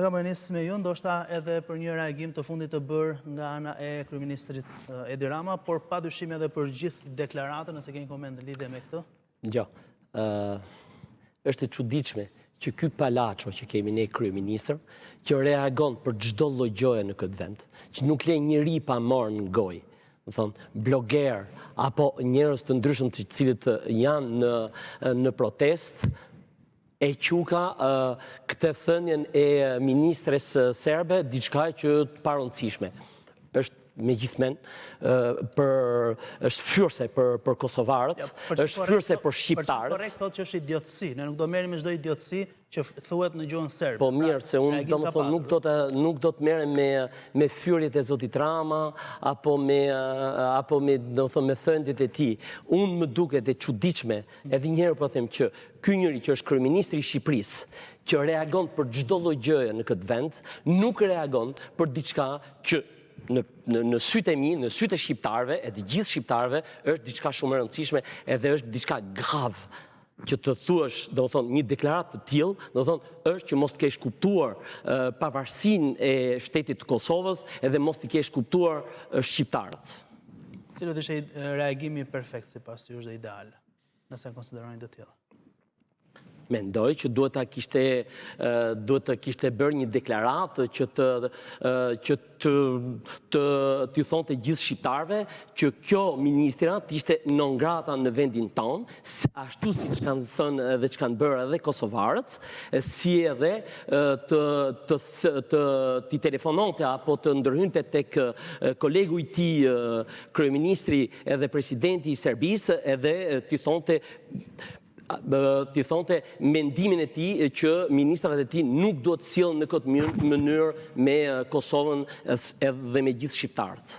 Kam njësë me ju, ndoshta edhe për një reagim të fundit të bërë nga ana e kryeministrit Edi Rama, por pa dyshim edhe për gjithë deklaratën, nëse keni koment në lidhje me këtë? Jo, është e çuditshme që ky palaço që kemi ne kryeministër, që reagon për çdo lloj gjoje në këtë vend, që nuk le njëri pa marrë në gojë, do thonë bloger apo njerëz të ndryshëm të cilët janë në protest, e quka këtë thënien e ministres serbe diçka që të parëndësishme. Është me gjithmen, është fyrse për kosovarët, është fyrse për shqiptarët. Korrekt thotë që është idiotësi, ne nuk do merrem me çdo idiotësi që thuhet në gjuhën serbe. Po mirë, se unë domethënë nuk do të merrem me fyrjet e zotit Rama apo me domethënë me thëndjet e tij. Unë më duket e çuditshme, edhe një herë po them që ky njeri që është kryeministri i Shqipërisë, që reagon për çdo lloj gjëje në këtë vend, nuk reagon për diçka që në sytë e mi, në sytë e shqiptarëve, e të gjithë shqiptarëve, është diçka shumë e rëndësishme edhe është diçka grav që të thuash, do të thonë, një deklaratë të tillë, do të thonë, është që mos të kesh kuptuar pavarësinë e shtetit të Kosovës edhe mos të kesh kuptuar shqiptarët. Cilët ishte reagimi perfekt sipas jush dhe ideal, nëse konsideroni të tillë? Mendoj që duhet të kishte bërë një deklaratë që t'i thonë të gjithë shqiptarëve që kjo ministra t'ishte non grata në vendin tonë, ashtu si që kanë thënë edhe që kanë bërë edhe kosovarët, si edhe t'i telefononte apo të ndërhynte tek kolegu i tij kryeministri edhe presidenti i Serbisë edhe t'i thonte mendimin e tij që ministrat e tij nuk duhet të sillen në këtë mënyrë me Kosovën edhe me gjithë shqiptarët.